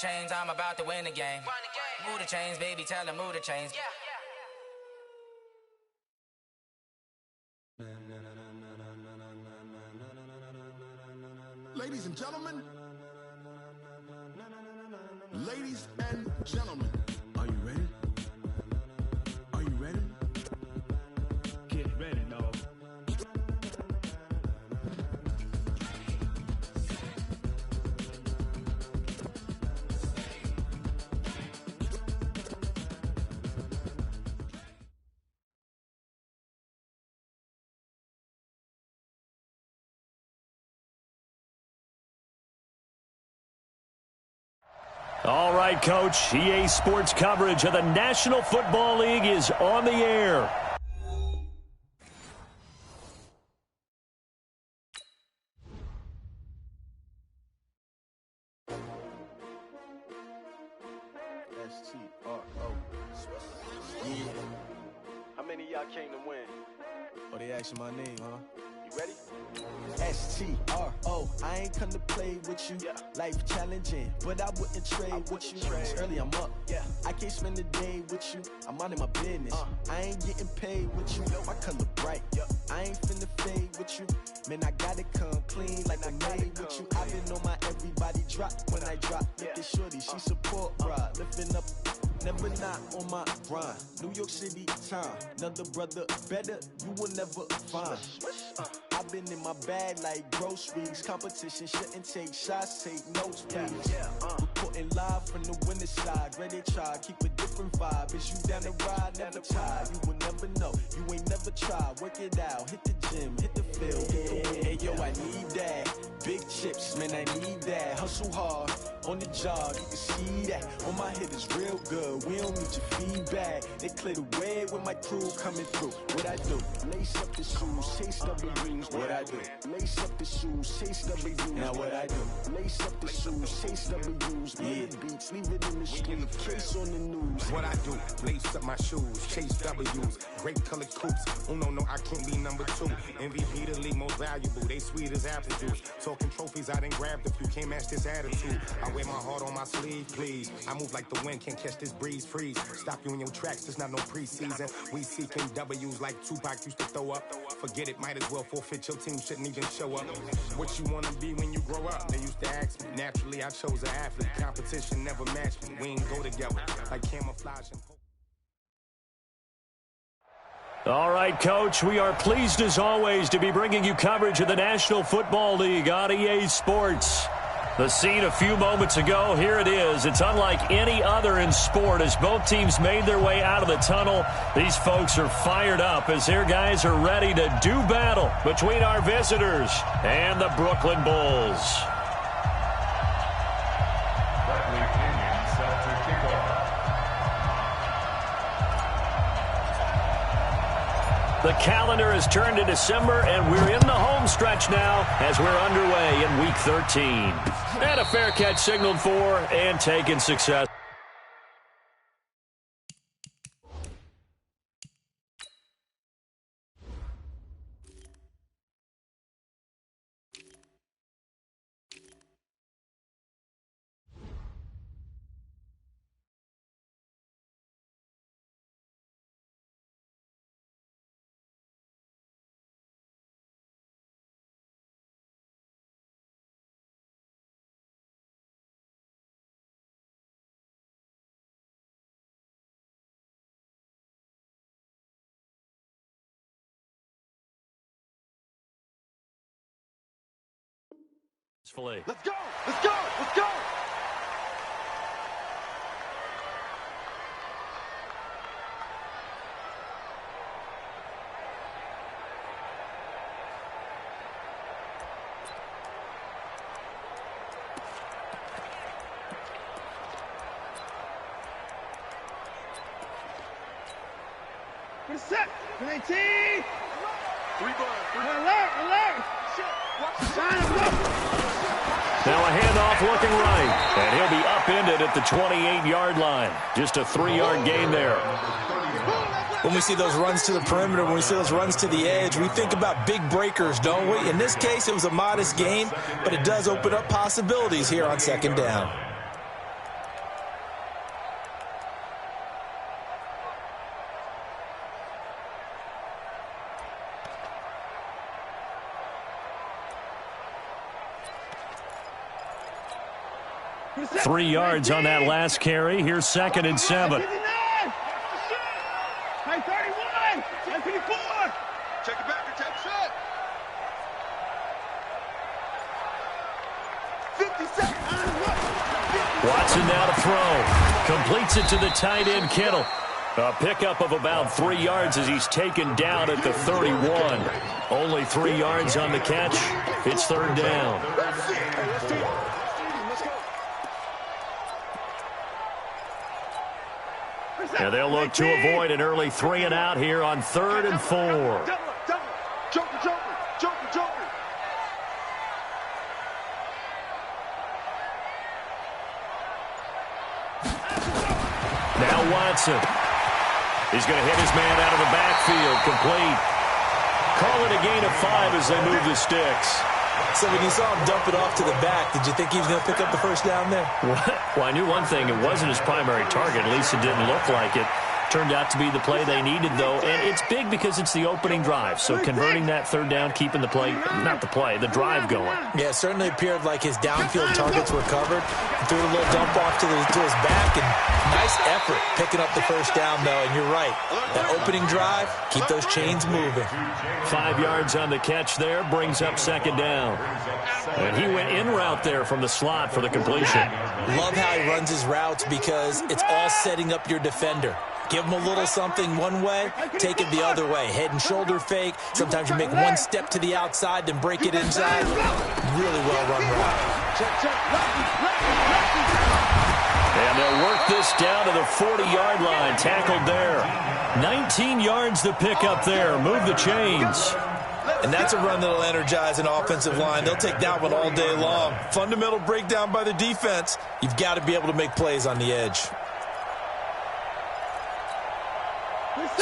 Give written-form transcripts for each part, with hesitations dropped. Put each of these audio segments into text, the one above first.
chains, I'm about to win the game. Move the chains, baby, tell them move the chains. Ladies and gentlemen, ladies and gentlemen, are you ready? Are you ready? Get ready, dog. All right, Coach. EA Sports coverage of the National Football League is on the air. S-T-R-O. Yeah. How many of y'all came to win? Oh, they asking my name, huh? You ready? S-T-R-O. I ain't come to play with you. Yeah. Life challenging, but I wouldn't trade with you. It's early, I'm up. Yeah. I can't spend the day with you. I'm minding my business. I ain't getting paid with you. My color bright. I ain't finna fade with you. Man, I gotta come clean like I made with you. I've been on my everybody drop when I drop. Look at shorty, she support ride. Lifting up, never not on my grind. New York City time. Another brother better, you will never find. I've been in my bag like groceries. Competition shouldn't take shots, take notes, please. Reporting live from the winning side. Ready to try, keep a different vibe. Is you down the ride, never tired. You will never know, you ain't never tried. Work it out, hit the gym, hit the field, hit the win. Hey yo, I need that. Big chips, man, I need that. Hustle hard, on the job, you can see that. On my head is real good, we don't need your feedback. They clear the way with my crew coming through. What I do? Lace up the shoes, chase double dreams. What I do? Lace up the shoes, chase double dreams. Now what I do? Lace up the shoes, chase double dreams. Yeah, beats, leave it in the street, case on the news. What I do? Lace up my shoes, chase W's. Great colored coops. Oh no, I can't be number 2. MVP the league most valuable. They sweet as apple juice. Talking trophies, I done grabbed a few. Can't match this attitude. I wear my heart on my sleeve, please. I move like the wind, can't catch this breeze. Freeze. Stop you in your tracks. There's not no preseason. We seeking W's like Tupac used to throw up. Forget it, might as well forfeit. Your team shouldn't even show up. What you wanna be when you grow up? They used to ask me. Naturally, I chose an athlete. Competition never matched me. We ain't go together like camouflage and All right, Coach, we are pleased as always to be bringing you coverage of the National Football League on EA Sports. The scene a few moments ago, here it is. It's unlike any other in sport as both teams made their way out of the tunnel. These folks are fired up as their guys are ready to do battle between our visitors and the Brooklyn Bulls. The calendar has turned to December, and we're in the home stretch now as we're underway in Week 13. And a fair catch signaled for and taken success. Let's go! Let's go! Let's go! Good set. 19. 3 ball. Alert. Now a handoff looking right, and he'll be upended at the 28-yard line. Just a 3-yard gain there. When we see those runs to the perimeter, when we see those runs to the edge, we think about big breakers, don't we? In this case, it was a modest gain, but it does open up possibilities here on second down. 3 yards on that last carry. Here's 2nd and 7. High 31. High 54. Check it back. Check set. 50 seconds. Watson now to throw. Completes it to the tight end, Kittle. A pickup of about 3 yards as he's taken down at the 31. Only 3 yards on the catch. It's 3rd down. And they'll look to avoid an early 3 and out here on 3rd and 4. Joker. Now Watson. He's going to hit his man out of the backfield. Complete. Call it a gain of 5 as they move the sticks. So when you saw him dump it off to the back, did you think he was going to pick up the first down there? Well, I knew one thing. It wasn't his primary target. At least it didn't look like it. Turned out to be the play they needed, though. And it's big because it's the opening drive. So converting that 3rd down, keeping the drive going. Yeah, it certainly appeared like his downfield targets were covered. He threw a little dump off to his back, and nice effort picking up the first down, though. And you're right. That opening drive, keep those chains moving. 5 yards on the catch there, brings up 2nd down. And he went in route there from the slot for the completion. Love how he runs his routes because it's all setting up your defender. Give him a little something one way, take it the other way. Head and shoulder fake. Sometimes you make one step to the outside, then break it inside. Really well-run route. And they'll work this down to the 40-yard line. Tackled there. 19 yards to pick up there. Move the chains. And that's a run that'll energize an offensive line. They'll take that one all day long. Fundamental breakdown by the defense. You've got to be able to make plays on the edge.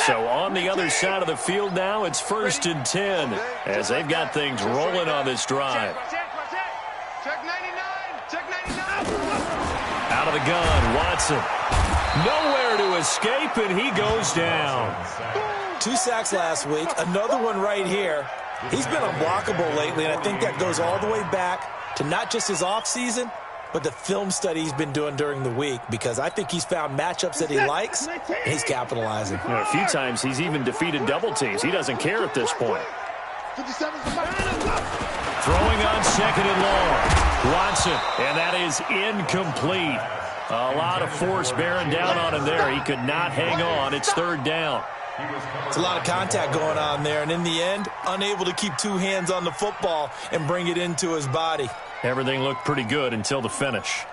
So on the other side of the field now, it's 1st and 10 as they've got things rolling on this drive. Check 99. Out of the gun, Watson. Nowhere to escape, and he goes down. 2 sacks last week, another one right here. He's been unblockable lately, and I think that goes all the way back to not just his offseason, but the film study he's been doing during the week, because I think he's found matchups that he likes, and he's capitalizing. A few times he's even defeated double teams. He doesn't care at this point. Throwing on 2nd and long. Watson, and that is incomplete. A lot of force bearing down on him there. He could not hang on. It's 3rd down. It's a lot of contact going on there, and in the end, unable to keep 2 hands on the football and bring it into his body. Everything looked pretty good until the finish.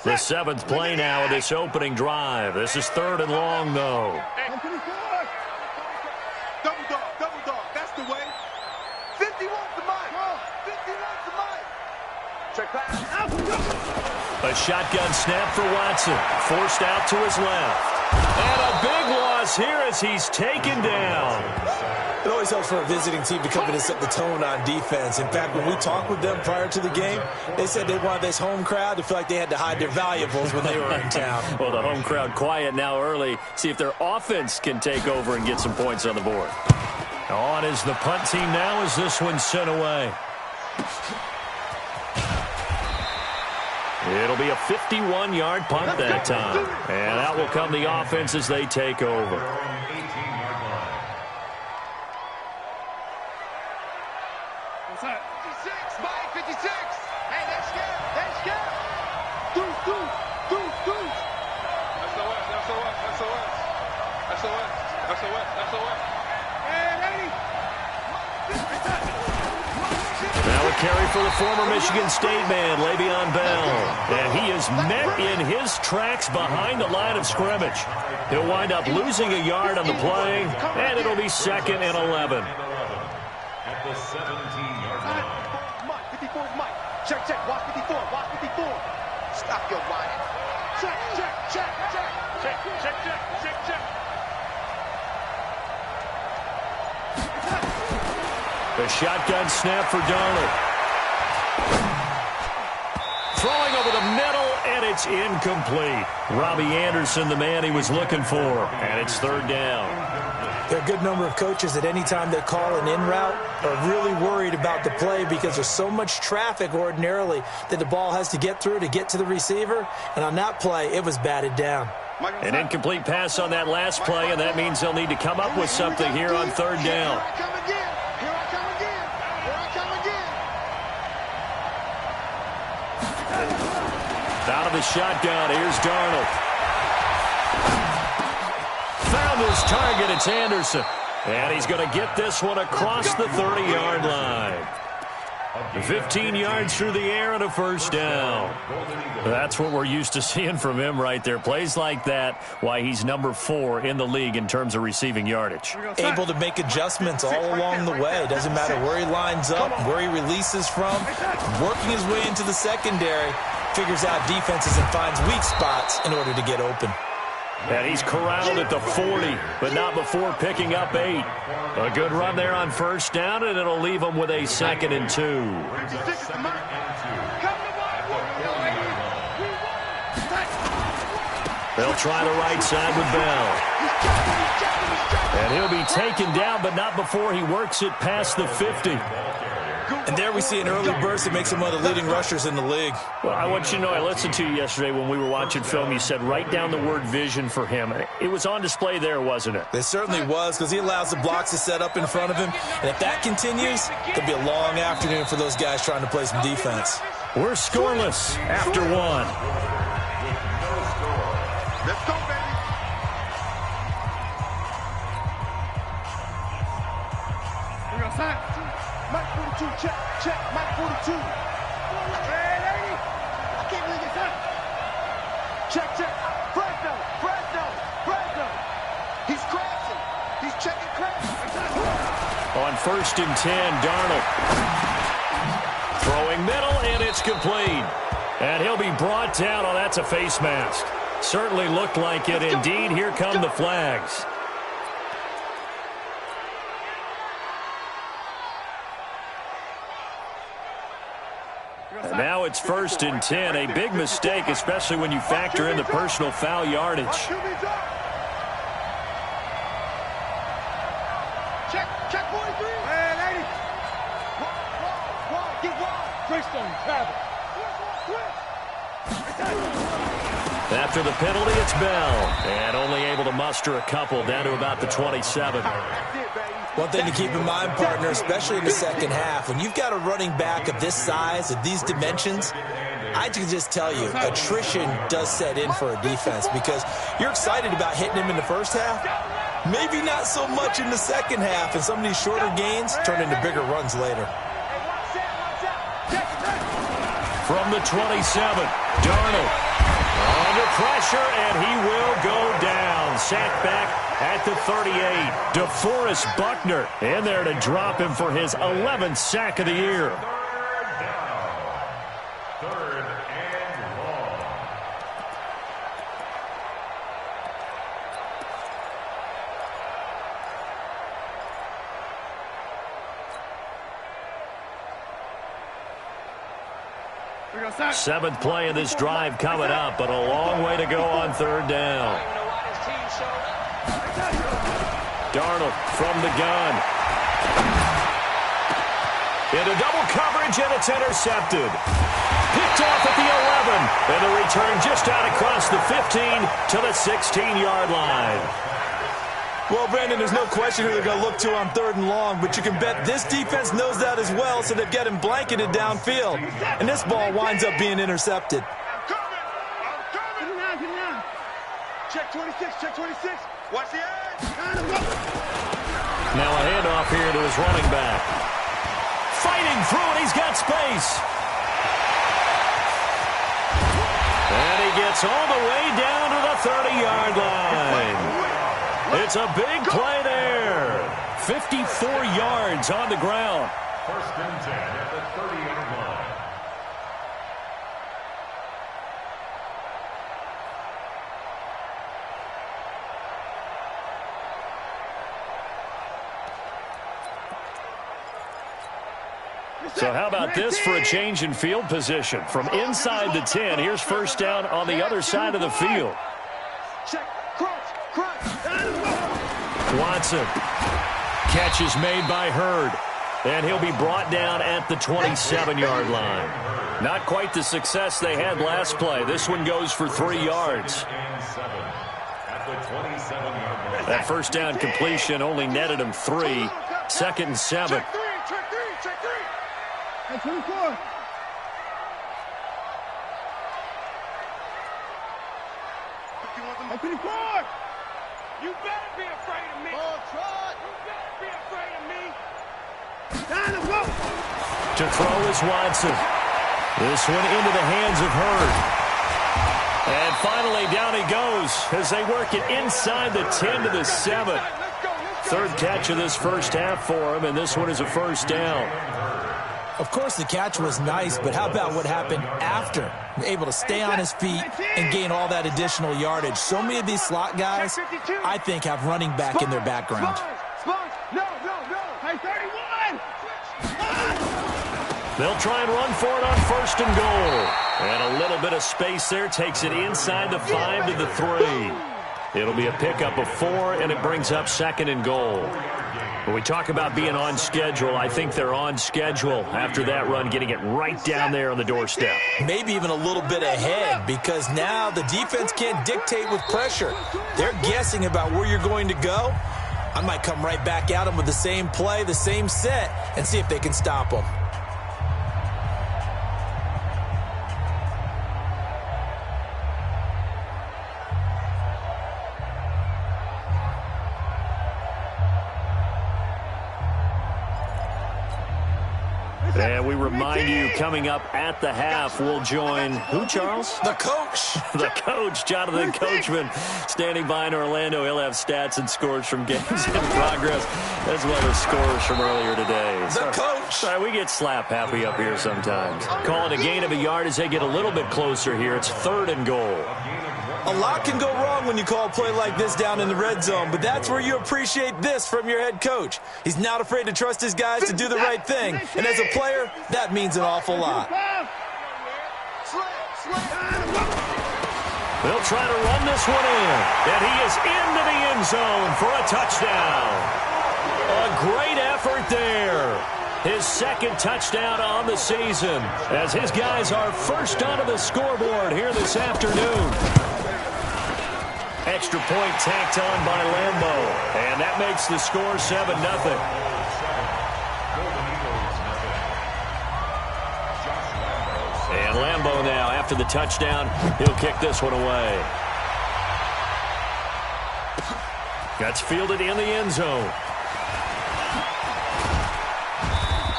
The 7th play now of this opening drive. This is 3rd and long, though. Double dog. That's the way. 50 wants the mic. 50 wants the mic. Check pass. A shotgun snap for Watson. Forced out to his left. And a big loss here as he's taken down. It always helps for a visiting team to come in and set the tone on defense. In fact, when we talked with them prior to the game, they said they wanted this home crowd to feel like they had to hide their valuables when they were in town. Well, the home crowd quiet now early. See if their offense can take over and get some points on the board. On is the punt team now as this one's sent away. It'll be a 51-yard punt that time. And out will come the offense as they take over. What's that? 56, Mike, 56. Hey, they're scared. Deuce. SOS. Hey, lady. Now a carry for the former Michigan State man, Le'Veon Bell. And he is met in his tracks behind the line of scrimmage. He'll wind up losing a yard on the play, and it'll be 2nd and 11. At the 17-yard line. Mike, 54's Mike. Check. Watch 54. Stop your whining. Check. The shotgun snap for Darnold. Throwing over the middle, and It's incomplete. Robbie Anderson, the man he was looking for, and it's third down. There are a good number of coaches that any time they call an in route are really worried about the play because there's so much traffic ordinarily that the ball has to get through to get to the receiver. And on that play, it was batted down. An incomplete pass on that last play, and that means they'll need to come up with something here on third down. Out of the shotgun, here's Darnold. Found his target, it's Anderson. And he's going to get this one across the 30-yard line. 15 yards through the air and a first down. That's what we're used to seeing from him right there. Plays like that, why he's number 4 in the league in terms of receiving yardage. Able to make adjustments all along the way. Doesn't matter where he lines up, where he releases from. Working his way into the secondary. Figures out defenses and finds weak spots in order to get open. And he's corralled at the 40, but not before picking up 8. A good run there on first down, and it'll leave him with a 2nd and 2. They'll try the right side with Bell. And he'll be taken down, but not before he works it past the 50. And there we see an early burst that makes him one of the leading rushers in the league. Well, I want you to know, I listened to you yesterday when we were watching film. You said write down the word vision for him. It was on display there, wasn't it? It certainly was, because he allows the blocks to set up in front of him. And if that continues, it'll be a long afternoon for those guys trying to play some defense. We're scoreless after 1. Let's go, baby. We're going to sign. Mike 42, check, Mike 42. Hey, lady. I can't believe it's up. Check. Fresno. He's crashing. He's checking crash. On 1st and 10, Darnold. Throwing middle, and it's complete. And he'll be brought down. Oh, that's a face mask. Certainly looked like it. Indeed, here come the flags. And now it's 1st and 10. A big mistake, especially when you factor in the personal foul yardage. Check 43. Hey, lady. Wall, get wall. Greystone, travel. After the penalty, it's Bell. And only able to muster a couple down to about the 27. One thing to keep in mind, partner, especially in the second half, when you've got a running back of this size, of these dimensions, I can just tell you, attrition does set in for a defense because you're excited about hitting him in the first half. Maybe not so much in the second half, and some of these shorter gains turn into bigger runs later. From the 27, Darnold under pressure, and he will go down. Sacked back at the 38. DeForest Buckner in there to drop him for his 11th sack of the year. Third and long. We're going to sign. 7th play of this drive coming up, but a long way to go on third down. Darnold from the gun. Into double coverage, and it's intercepted. Picked off at the 11. And the return just out across the 15 to the 16-yard line. Well, Brandon, there's no question who they're going to look to on 3rd and long, but you can bet this defense knows that as well, so they've got him blanketed downfield. And this ball winds up being intercepted. Get him down. Check 26. Watch the edge. Now a handoff here to his running back. Fighting through it, he's got space. And he gets all the way down to the 30-yard line. It's a big play there. 54 yards on the ground. 1st and 10 at the 30-yard line. So how about this for a change in field position? From inside the 10, here's first down on the other side of the field. Watson. Catch is made by Hurd. And he'll be brought down at the 27-yard line. Not quite the success they had last play. This one goes for 3 yards. That first down completion only netted him 3. 2nd and 7. Hey, 24. Hey, 24. You better be afraid of me. Ball trot. You better be afraid of me. Time to go. To throw is Watson. This one into the hands of Hurd. And finally down he goes as they work it inside the 10 to the 7. 3rd catch of this first half for him, and this one is a first down. Of course, the catch was nice, but how about what happened after? Able to stay on his feet and gain all that additional yardage. So many of these slot guys, I think, have running back in their background. No. Hey, 31. They'll try and run for it on 1st and goal. And a little bit of space there takes it inside the 5 to the 3. It'll be a pickup of 4, and it brings up 2nd and goal. When we talk about being on schedule, I think they're on schedule after that run, getting it right down there on the doorstep. Maybe even a little bit ahead, because now the defense can't dictate with pressure. They're guessing about where you're going to go. I might come right back at them with the same play, the same set, and see if they can stop them. And we remind you, coming up at the half, we'll join who, Charles? The coach. The coach, Jonathan Coachman, standing by in Orlando. He'll have stats and scores from games in progress, as well as scores from earlier today. The coach. Sorry, we get slap happy up here sometimes. Call it a gain of a yard as they get a little bit closer here. It's 3rd and goal. A lot can go wrong when you call a play like this down in the red zone, but that's where you appreciate this from your head coach. He's not afraid to trust his guys to do the right thing, and as a player, that means an awful lot. They'll try to run this one in, and he is into the end zone for a touchdown. A great effort there. His 2nd touchdown on the season, as his guys are first onto the scoreboard here this afternoon. Extra point tacked on by Lambo, and that makes the score 7-0. And Lambo now, after the touchdown, he'll kick this one away. That's fielded in the end zone.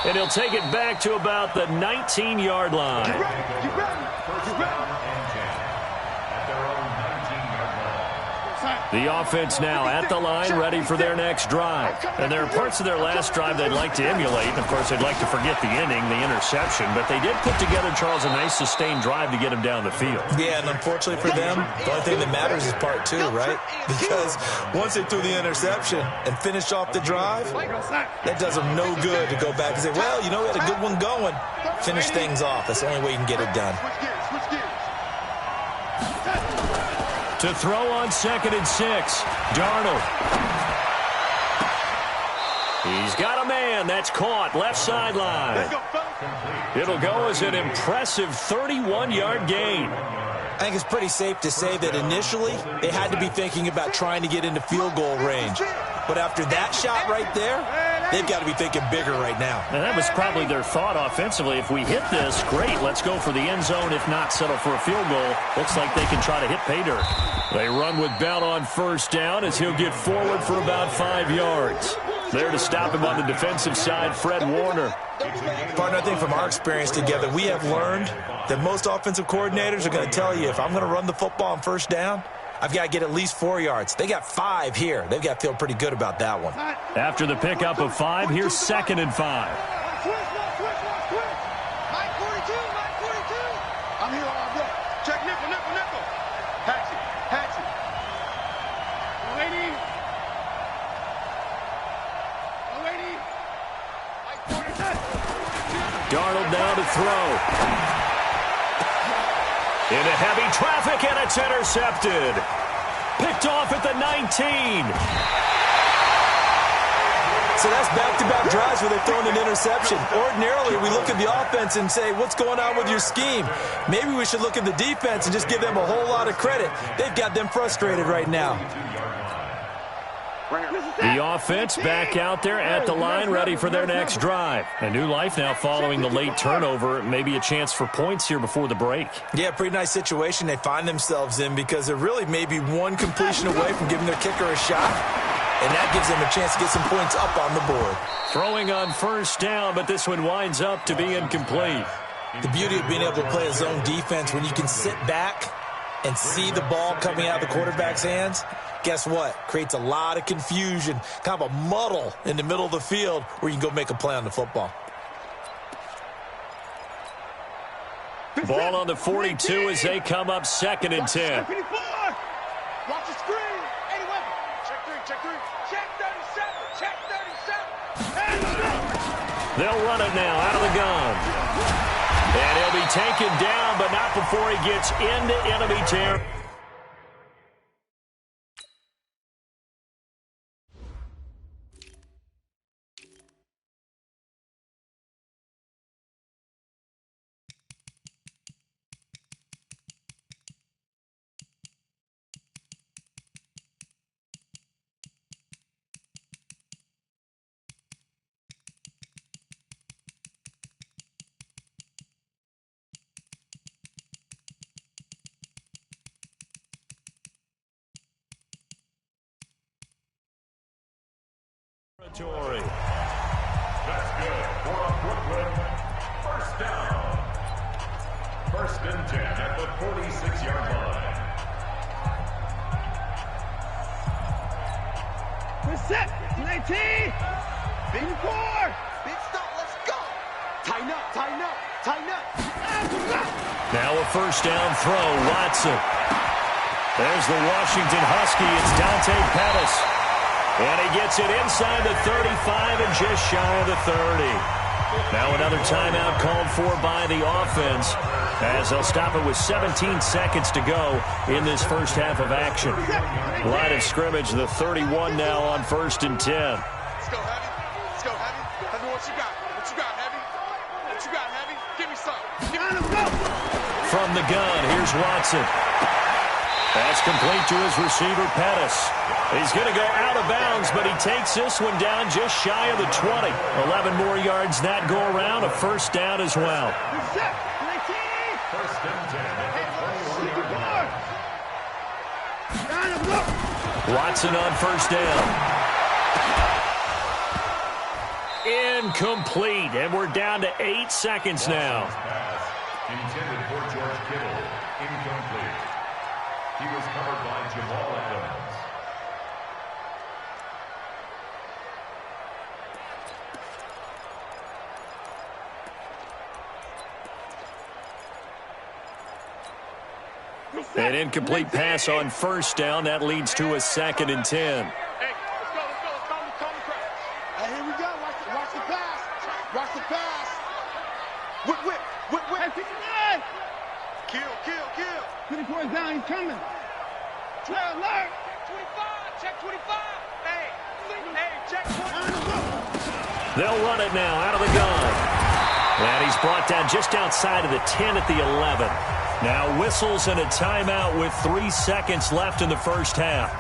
And he'll take it back to about the 19-yard line. You ready? The offense now at the line, ready for their next drive. And there are parts of their last drive they'd like to emulate. And, of course, they'd like to forget the inning, the interception. But they did put together, Charles, a nice sustained drive to get him down the field. Yeah, and unfortunately for them, the only thing that matters is part 2, right? Because once they threw the interception and finished off the drive, that does them no good to go back and say, well, you know, we had a good one going. Finish things off. That's the only way you can get it done. To throw on 2nd and 6, Darnold. He's got a man. That's caught. Left sideline. It'll go as an impressive 31-yard gain. I think it's pretty safe to say that initially they had to be thinking about trying to get into field goal range. But after that shot right there, they've got to be thinking bigger right now. And that was probably their thought offensively. If we hit this, great, let's go for the end zone. If not, settle for a field goal. Looks like they can try to hit pay dirt. They run with Bell on first down as he'll get forward for about 5 yards. There to stop him on the defensive side, Fred Warner. Partner, I think from our experience together, we have learned that most offensive coordinators are going to tell you, if I'm going to run the football on first down, I've got to get at least 4 yards. They got 5 here. They've got to feel pretty good about that one. After the pickup of 5, here's 2nd and 5. Mike 42. I'm here all day. Check nickel. Hatch it. Lady. Mike 42. Darnold now to throw. Into heavy traffic, and it's intercepted. Picked off at the 19. So that's back-to-back drives where they've thrown an interception. Ordinarily, we look at the offense and say, what's going on with your scheme? Maybe we should look at the defense and just give them a whole lot of credit. They've got them frustrated right now. The offense back out there at the line, ready for their next drive. A new life now following the late turnover. Maybe a chance for points here before the break. Yeah, pretty nice situation they find themselves in because they're really maybe one completion away from giving their kicker a shot. And that gives them a chance to get some points up on the board. Throwing on first down, but this one winds up to be incomplete. The beauty of being able to play a zone defense when you can sit back and see the ball coming out of the quarterback's hands, guess what? Creates a lot of confusion, kind of a muddle in the middle of the field where you can go make a play on the football. Ball on the 42 as they come up 2nd and 10. Watch the screen. Check 3, check 3. Check 37, check 37. They'll run it now out of the gun. And he'll be taken down, but not before he gets into enemy territory. That's good for a Brooklyn first down. 1st and 10 at the 46-yard line. We're set. 19. Big 4. Big stop. Let's go. Tighten up. Tighten up. Tighten up. Now a first down throw. Watson. There's the Washington Husky. It's Dante Pettis. And he gets it inside the 35 and just shy of the 30. Now another timeout called for by the offense as they'll stop it with 17 seconds to go in this first half of action. Line of scrimmage, the 31 now on 1st and 10. Let's go, Heavy. Let's go, Heavy. Heavy, what you got? What you got, Heavy? What you got, Heavy? Give me some. From the gun, here's Watson. That's complete to his receiver, Pettis. He's going to go out of bounds, but he takes this one down just shy of the 20. 11 more yards that go around, a first down as well. 1st and 10 at the 21-yard line. Watson on first down. Incomplete, and we're down to 8 seconds now. Pass intended for George Kittle. Incomplete. He was covered by Jamal Adams. An incomplete pass on first down. That leads to a 2nd and 10. Hey, let's go. Calm the crowd. Hey, here we go. Watch the pass. Watch the pass. Whip. Hey, 59. Kill. 24 is down. He's coming. Trail alert. Check 25. Hey, check 25. They'll run it now out of the gun. And he's brought down just outside of the 10 at the 11. Now whistles and a timeout with 3 seconds left in the first half.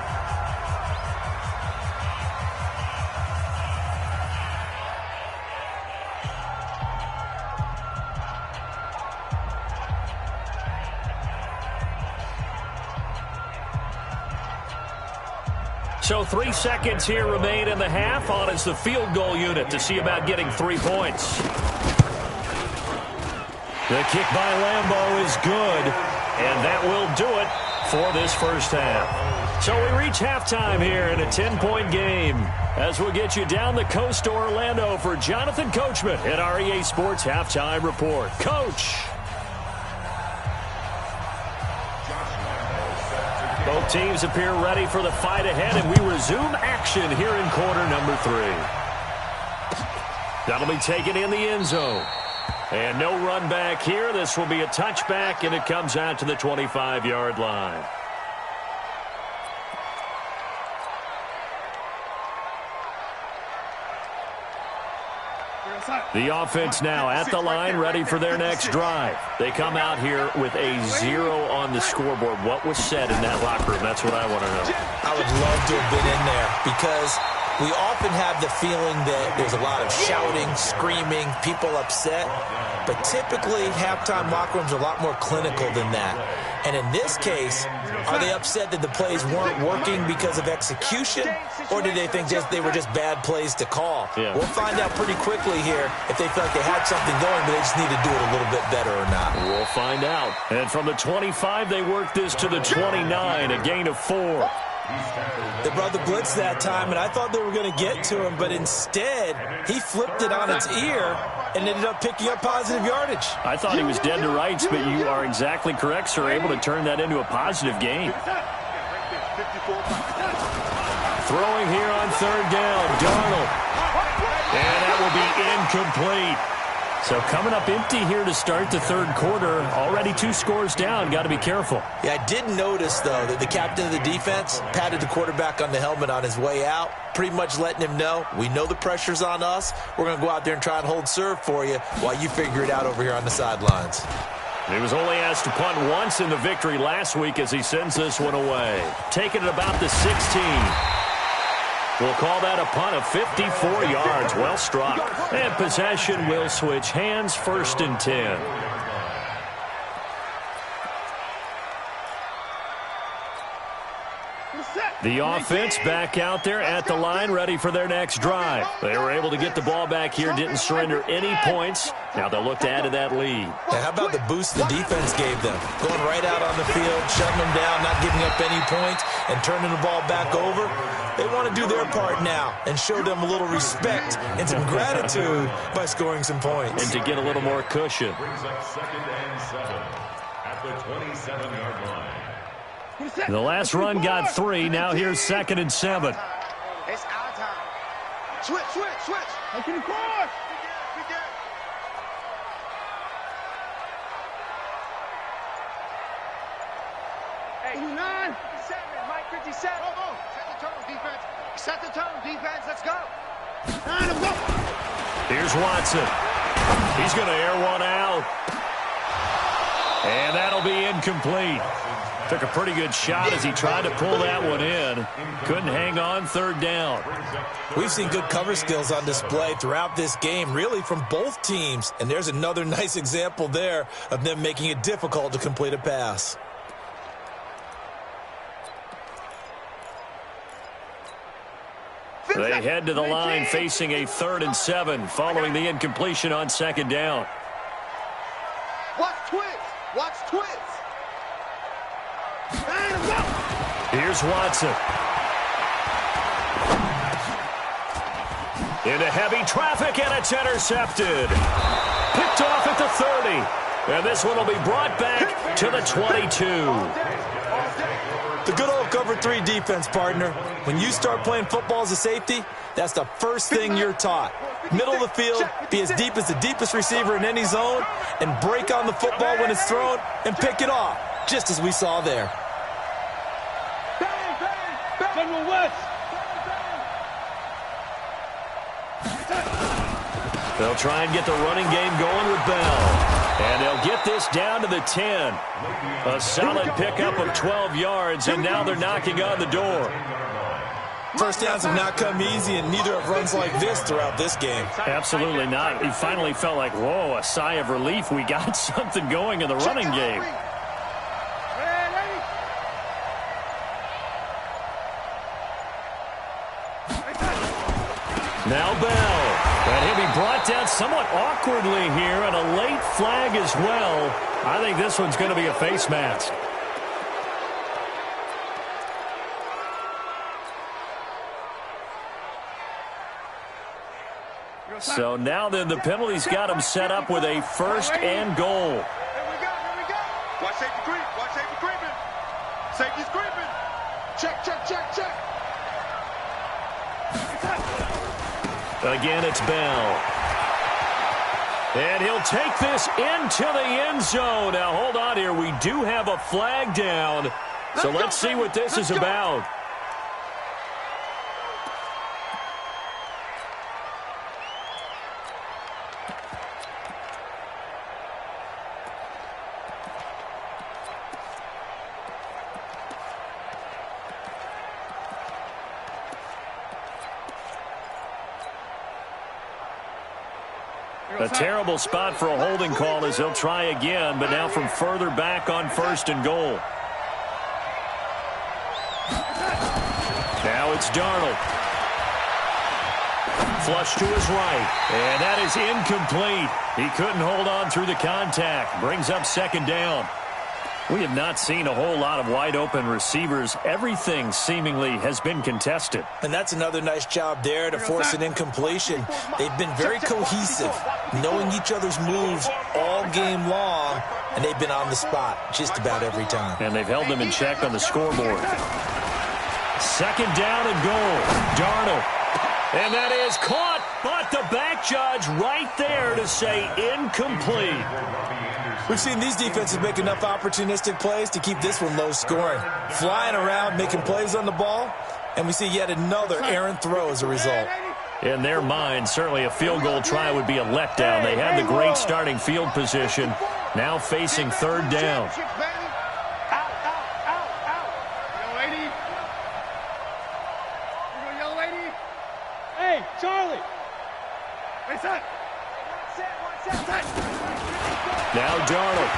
So 3 seconds here remain in the half. On is the field goal unit to see about getting 3 points. The kick by Lambeau is good, and that will do it for this first half. So we reach halftime here in a 10-point game as we'll get you down the coast to Orlando for Jonathan Coachman at our EA Sports Halftime Report. Coach. Both teams appear ready for the fight ahead, and we resume action here in quarter number 3. That'll be taken in the end zone. And no run back here. This will be a touchback, and it comes out to the 25-yard line. The offense now at the line, ready for their next drive. They come out here with a 0 on the scoreboard. What was said in that locker room? That's what I want to know. I would love to have been in there because we often have the feeling that there's a lot of shouting, screaming, people upset. But typically, halftime locker rooms are a lot more clinical than that. And in this case, are they upset that the plays weren't working because of execution? Or did they think they were just bad plays to call? Yeah. We'll find out pretty quickly here if they felt they had something going, but they just need to do it a little bit better or not. We'll find out. And from the 25, they work this to the 29, a gain of 4. They brought the blitz that time, and I thought they were going to get to him, but instead, he flipped it on its ear and ended up picking up positive yardage. I thought he was dead to rights, but you are exactly correct, sir. Able to turn that into a positive gain. Throwing here on third down, Darnold. And that will be incomplete. So coming up empty here to start the third quarter. Already 2 scores down. Got to be careful. Yeah, I did notice, though, that the captain of the defense patted the quarterback on the helmet on his way out, pretty much letting him know, we know the pressure's on us. We're going to go out there and try and hold serve for you while you figure it out over here on the sidelines. He was only asked to punt once in the victory last week as he sends this one away. Taking it about the 16. We'll call that a punt of 54 yards. Well struck. And possession will switch hands, 1st and 10. The offense back out there at the line, ready for their next drive. They were able to get the ball back here, didn't surrender any points. Now they'll look to add to that lead. And how about the boost the defense gave them? Going right out on the field, shutting them down, not giving up any points, and turning the ball back over. They want to do their part now and show them a little respect and some gratitude by scoring some points. And to get a little more cushion. Brings up 2nd and 7 at the 27-yard line. The last run got 3. Now here's 2nd and 7. It's our time. Switch. Open the course. Begin. 59. 57. Mike 57. Go. Set the tone, defense. Let's go. Here's Watson. He's going to air one out. And that'll be incomplete. Took a pretty good shot as he tried to pull that one in. Couldn't hang on, 3rd down. We've seen good cover skills on display throughout this game, really from both teams. And there's another nice example there of them making it difficult to complete a pass. They head to the line facing a 3rd and 7 following the incompletion on 2nd down. Watch twins. Here's Watson. Into heavy traffic, and it's intercepted. Picked off at the 30. And this one will be brought back to the 22. The good old cover 3 defense, partner. When you start playing football as a safety, that's the first thing you're taught. Middle of the field, be as deep as the deepest receiver in any zone, and break on the football when it's thrown and pick it off, just as we saw there. They'll try and get the running game going with Bell. And they'll get this down to the 10. A solid pickup of 12 yards, and now they're knocking on the door. First downs have not come easy, and neither have runs like this throughout this game. Absolutely not. He finally felt like, whoa, a sigh of relief. We got something going in the running game. Now Bell. And he'll be brought down somewhat awkwardly here, and a late flag as well. I think this one's going to be a face mask. So now then the penalty's got him set up with a 1st and goal. Here we go. Watch safety creeping. Safety's creeping. Check. Again, it's Bell. And he'll take this into the end zone. Now, hold on here. We do have a flag down. So let's see what this is about. A terrible spot for a holding call as he'll try again, but now from further back on 1st and goal. Now it's Darnold. Flush to his right, and that is incomplete. He couldn't hold on through the contact. Brings up 2nd down. We have not seen a whole lot of wide-open receivers. Everything seemingly has been contested. And that's another nice job there to force an incompletion. They've been very cohesive, knowing each other's moves all game long, and they've been on the spot just about every time. And they've held them in check on the scoreboard. 2nd down and goal. Darnold. And that is caught, but the back judge right there to say incomplete. We've seen these defenses make enough opportunistic plays to keep this one low scoring. Flying around, making plays on the ball, and we see yet another errant throw as a result. In their mind, certainly a field goal try would be a letdown. They had the great starting field position, now facing 3rd down. Hey, Charlie! Hey, son! Now Darnold.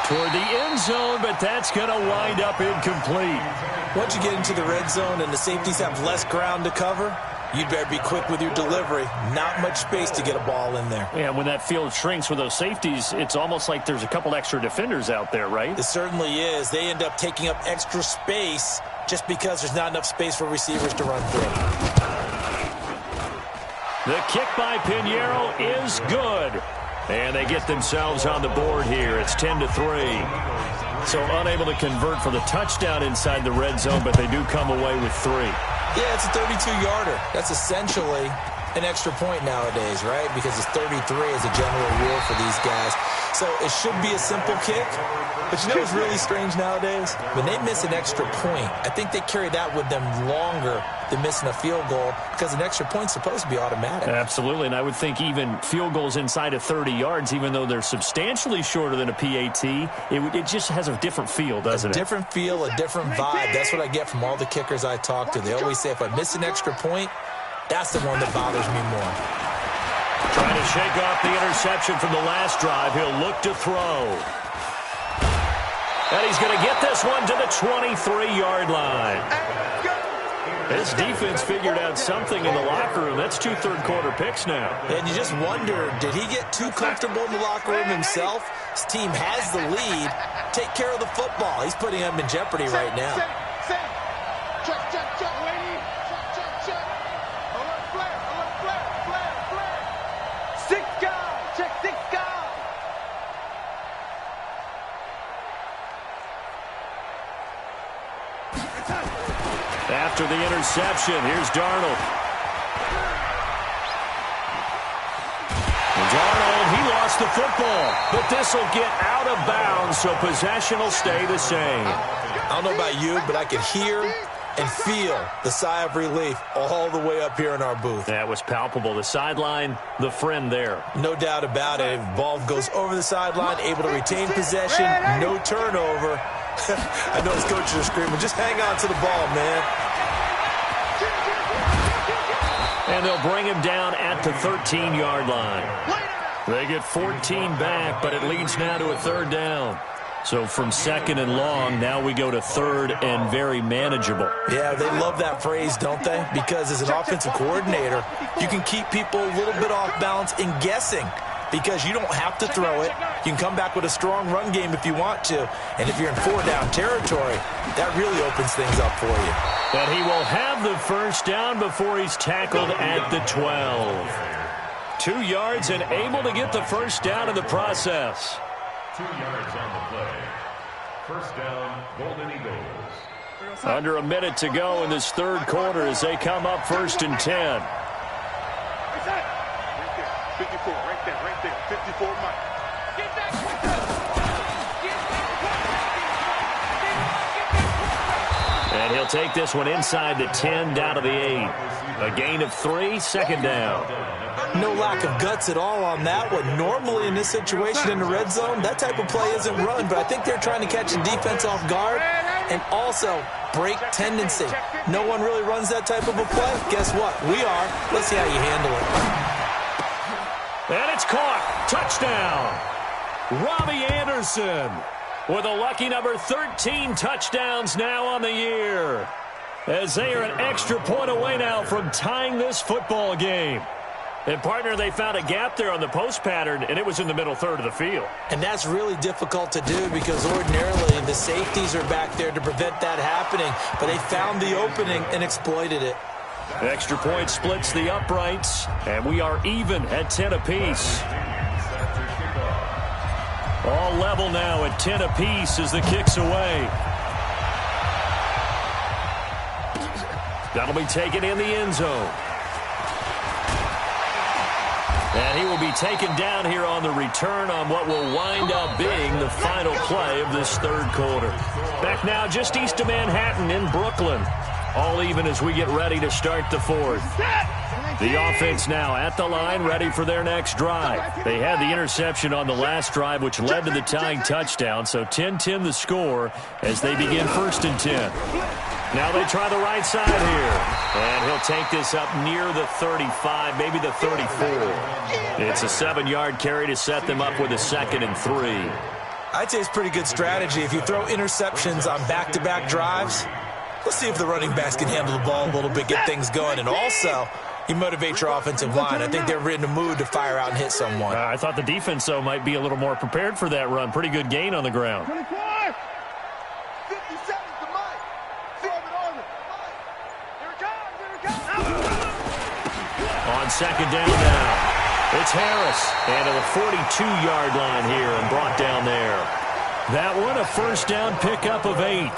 Toward the end zone, but that's going to wind up incomplete. Once you get into the red zone and the safeties have less ground to cover, you'd better be quick with your delivery. Not much space to get a ball in there. Yeah, when that field shrinks with those safeties, it's almost like there's a couple extra defenders out there, right? It certainly is. They end up taking up extra space just because there's not enough space for receivers to run through. The kick by Pinheiro is good. And they get themselves on the board here. It's 10-3. So unable to convert for the touchdown inside the red zone, but they do come away with 3. Yeah, it's a 32-yarder. That's essentially an extra point nowadays, right? Because it's 33 as a general rule for these guys. So it should be a simple kick. But you know what's really strange nowadays? When they miss an extra point, I think they carry that with them longer than missing a field goal because an extra point's supposed to be automatic. Absolutely, and I would think even field goals inside of 30 yards, even though they're substantially shorter than a PAT, it just has a different feel, doesn't it? A different feel, a different vibe. That's what I get from all the kickers I talk to. They always say if I miss an extra point, that's the one that bothers me more. Trying to shake off the interception from the last drive. He'll look to throw. And he's going to get this one to the 23-yard line. His defense figured out something in the locker room. That's 2 third-quarter picks now. And you just wonder, did he get too comfortable in the locker room himself? His team has the lead. Take care of the football. He's putting them in jeopardy right now. After the interception, here's Darnold. And Darnold, he lost the football, but this will get out of bounds, so possession will stay the same. I don't know about you, but I could hear and feel the sigh of relief all the way up here in our booth. That was palpable. The sideline, the friend there. No doubt about it. Ball goes over the sideline, able to retain possession, no turnover. I know his coaches are screaming, just hang on to the ball, man. And they'll bring him down at the 13-yard line. They get 14 back, but it leads now to a 3rd down. So from 2nd and long, now we go to 3rd and very manageable. Yeah, they love that phrase, don't they? Because as an offensive coordinator, you can keep people a little bit off balance in guessing because you don't have to throw it. You can come back with a strong run game if you want to. And if you're in 4-down territory, that really opens things up for you. But he will have the 1st down before he's tackled at the 12. 2 yards and able to get the 1st down in the process. 2 yards on the play. 1st down, Golden Eagles. Under a minute to go in this 3rd quarter as they come up 1st and 10. 54, right there. 54 Mike. Get back. And he'll take this one inside the 10, down to the 8. A gain of 3, second down. No lack of guts at all on that one. Normally in this situation in the red zone, that type of play isn't run, but I think they're trying to catch the defense off guard and also break tendency. No one really runs that type of a play. Guess what? We are. Let's see how you handle it. And it's caught. Touchdown. Robbie Anderson with a lucky number 13 touchdowns now on the year, as they are an extra point away now from tying this football game. And, partner, they found a gap there on the post pattern, and it was in the middle third of the field. And that's really difficult to do because ordinarily the safeties are back there to prevent that happening. But they found the opening and exploited it. Extra point splits the uprights, and we are even at 10 apiece. All level now at 10 apiece as the kick's away. That'll be taken in the end zone. And he will be taken down here on the return on what will wind up being the final play of this third quarter. Back now just east of Manhattan in Brooklyn. All even as we get ready to start the fourth. The offense now at the line, ready for their next drive. They had the interception on the last drive, which led to the tying touchdown. So 10-10 the score as they begin 1st and 10. Now they try the right side here. And he'll take this up near the 35, maybe the 34. It's a 7-yard carry to set them up with a 2nd and 3. I'd say it's pretty good strategy. If you throw interceptions on back-to-back drives, let's see if the running backs can handle the ball a little bit, get things going. And also, you motivate your offensive line. I think they're in the mood to fire out and hit someone. I thought the defense, though, might be a little more prepared for that run. Pretty good gain on the ground. 24! 57 to Mike. Throw it over. Here it comes. On second down now, it's Harris. And to the 42-yard line here and brought down there. That one, a first down pickup of 8.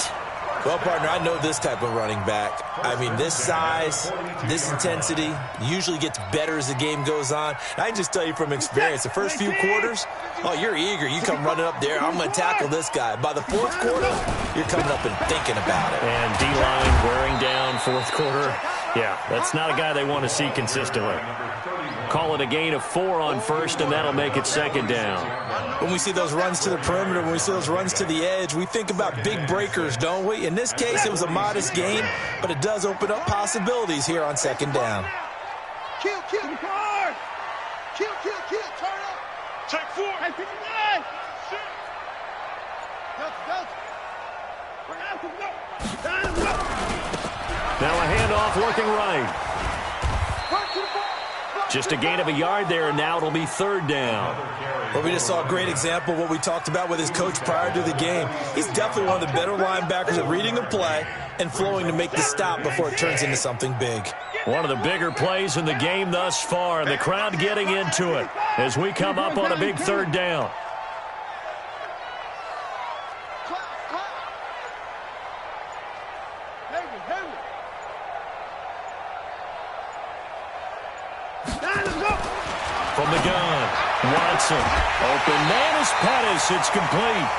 Well, partner, I know this type of running back. I mean, this size, this intensity usually gets better as the game goes on. I can just tell you from experience, the first few quarters, oh, you're eager. You come running up there, I'm going to tackle this guy. By the fourth quarter, you're coming up and thinking about it. And D-line wearing down fourth quarter. Yeah, that's not a guy they want to see consistently. Call it a gain of 4 on first, and that'll make it second down. When we see those runs to the perimeter, when we see those runs to the edge, we think about big breakers, don't we? In this case, it was a modest gain, but it does open up possibilities here on second down. Kill. Turn up. Take 4. Hey, 59. Now a handoff working right. Just a gain of a yard there, and now it'll be third down. Well, we just saw a great example of what we talked about with his coach prior to the game. He's definitely one of the better linebackers at reading a play and flowing to make the stop before it turns into something big. One of the bigger plays in the game thus far, and the crowd getting into it as we come up on a big third down. From the gun, Watson. Open man is Pettis. It's complete.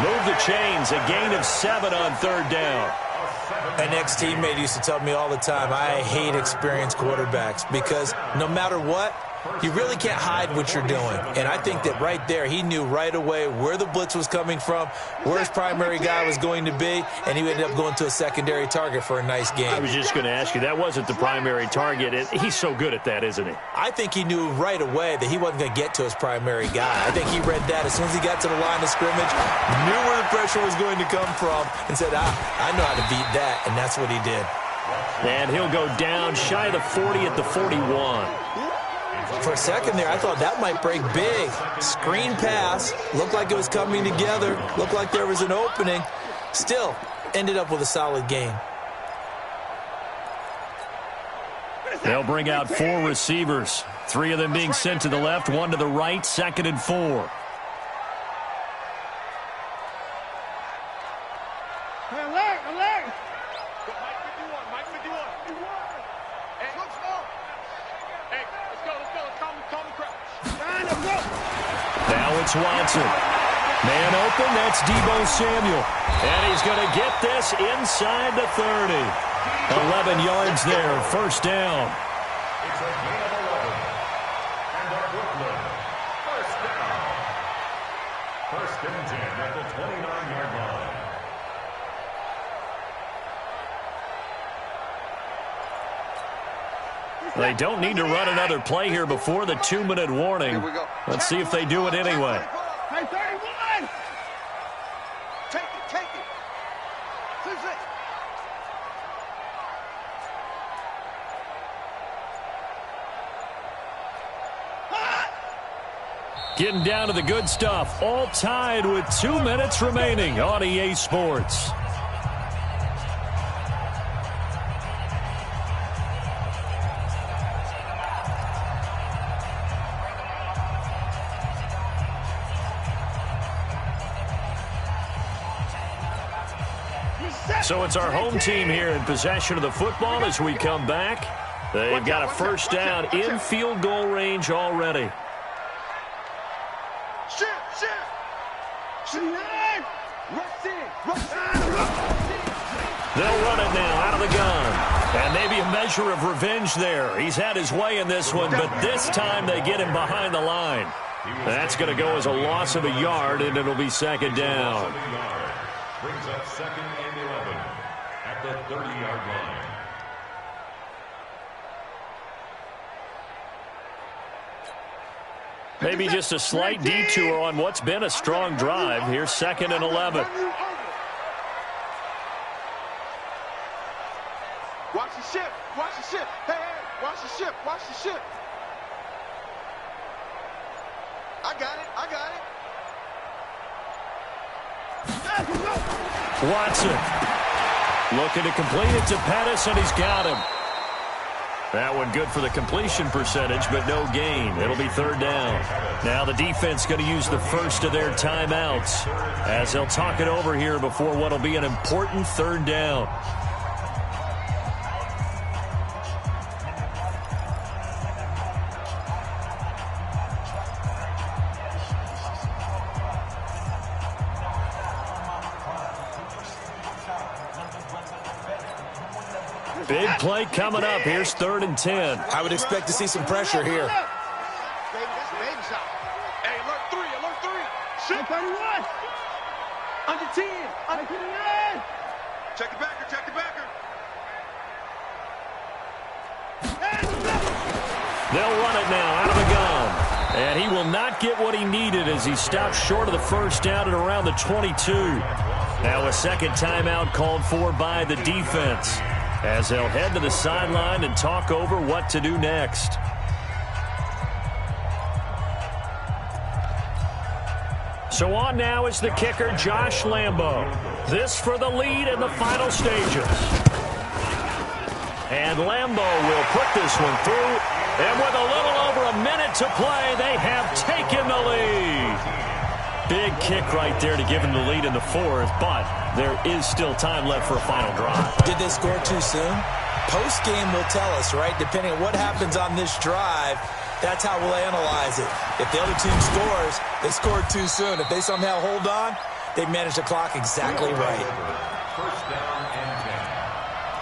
Move the chains. A gain of 7 on third down. An ex-teammate used to tell me all the time, I hate experienced quarterbacks because no matter what, you really can't hide what you're doing. And I think that right there, he knew right away where the blitz was coming from, where his primary guy was going to be, and he ended up going to a secondary target for a nice game. I was just going to ask you, that wasn't the primary target. He's so good at that, isn't he? I think he knew right away that he wasn't going to get to his primary guy. I think he read that as soon as he got to the line of scrimmage, knew where the pressure was going to come from, and said, I know how to beat that, and that's what he did. And he'll go down shy of the 40 at the 41. For a second there, I thought that might break big. Screen pass. Looked like it was coming together. Looked like there was an opening. Still, ended up with a solid game. They'll bring out 4 receivers. 3 of them being sent to the left, 1 to the right, 2nd and 4. Alert! Mike 51. Hey, let's go. it's Watson. Man open, that's Deebo Samuel. And he's going to get this inside the 30. 11 yards there, first down. It's a gain of 11. And the Brooklyn first down. First and 10 at the 29-yard line. They don't need to run another play here before the 2-minute warning. Let's see if they do it anyway. Hey, 31! Take it, take it. Getting down to the good stuff. All tied with 2 minutes remaining on EA Sports. So it's our home team here in possession of the football as we come back. They've got a first down in field goal range already. They'll run it now out of the gun. And maybe a measure of revenge there. He's had his way in this one, but this time they get him behind the line. That's going to go as a loss of a yard, and it'll be second down. Brings up second and 11 at the 30-yard line. Maybe just a slight detour on what's been a strong drive. Here's second and 11. Watch the ship. Watch the ship. Hey, hey, watch the ship. Watch the ship. I got it. I got it. Watson looking to complete it to Pettis, and he's got him. That one good for the completion percentage, but no gain. It'll be third down. Now the defense going to use the first of their timeouts as they'll talk it over here before what will be an important third down. Big play coming up. Here's 3rd and 10. I would expect to see some pressure here. Baby, that's a baby shot. Hey, alert 3, alert 3. Shit. 31. Under 10. Under 29. Check the backer, check the backer. They'll run it now out of the gun. And he will not get what he needed as he stopped short of the first down at around the 22. Now a second timeout called for by the defense, as they'll head to the sideline and talk over what to do next. So on now is the kicker, Josh Lambo. This for the lead in the final stages. And Lambo will put this one through. And with a little over a minute to play, they have taken the lead. Big kick right there to give him the lead in the 4th, but there is still time left for a final drive. Did they score too soon? Post-game will tell us, right? Depending on what happens on this drive, that's how we'll analyze it. If the other team scores, they scored too soon. If they somehow hold on, they manage the clock exactly right. First down and 10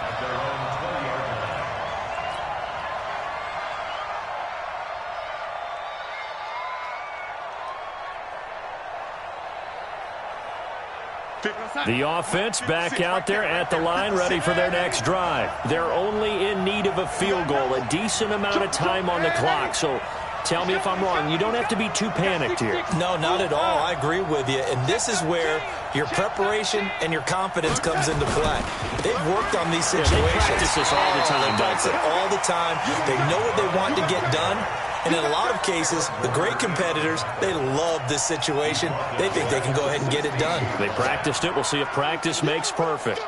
at their own 20-yard line. The offense back out there at the line, ready for their next drive. They're only in need of a field goal, a decent amount of time on the clock. So tell me if I'm wrong. You don't have to be too panicked here. No, not at all. I agree with you. And this is where your preparation and your confidence comes into play. They've worked on these situations. They practice this all the time. They practice it all the time. They know what they want to get done. And in a lot of cases, the great competitors, they love this situation. They think they can go ahead and get it done. They practiced it. We'll see if practice makes perfect.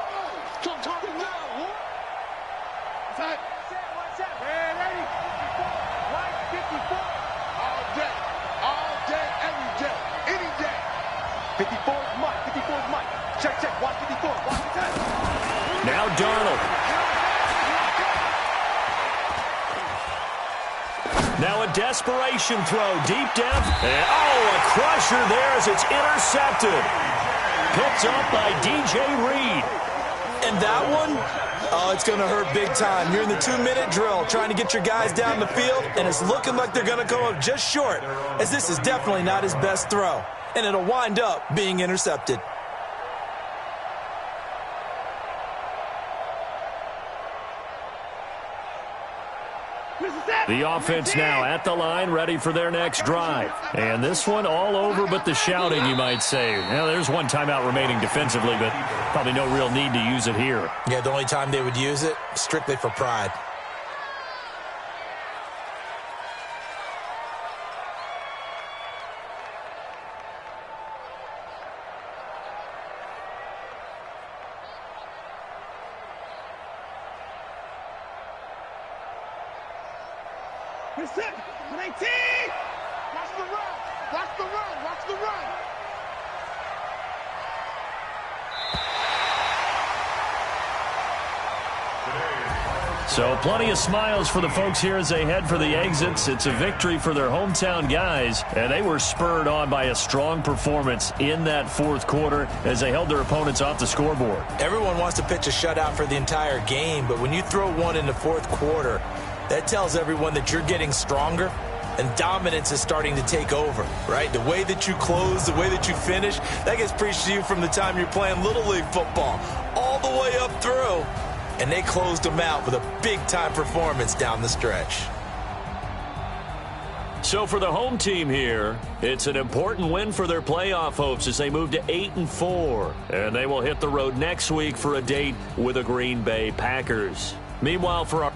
Now Darnold. Now a desperation throw, deep depth. And, a crusher there as it's intercepted. Picked up by DJ Reed. And that one, it's going to hurt big time. You're in the 2-minute drill trying to get your guys down the field, and it's looking like they're going to come up just short, as this is definitely not his best throw. And it'll wind up being intercepted. The offense now at the line, ready for their next drive. And this one all over but the shouting, you might say. Now, there's one timeout remaining defensively, but probably no real need to use it here. Yeah, the only time they would use it, strictly for pride. Watch the run. Watch the run. Watch the run. So plenty of smiles for the folks here as they head for the exits. It's a victory for their hometown guys, and they were spurred on by a strong performance in that fourth quarter as they held their opponents off the scoreboard. Everyone wants to pitch a shutout for the entire game, but when you throw one in the fourth quarter, that tells everyone that you're getting stronger and dominance is starting to take over, right? The way that you close, the way that you finish, that gets preached to you from the time you're playing Little League football all the way up through. And they closed them out with a big-time performance down the stretch. So for the home team here, it's an important win for their playoff hopes as they move to 8-4. And they will hit the road next week for a date with the Green Bay Packers. Meanwhile, for our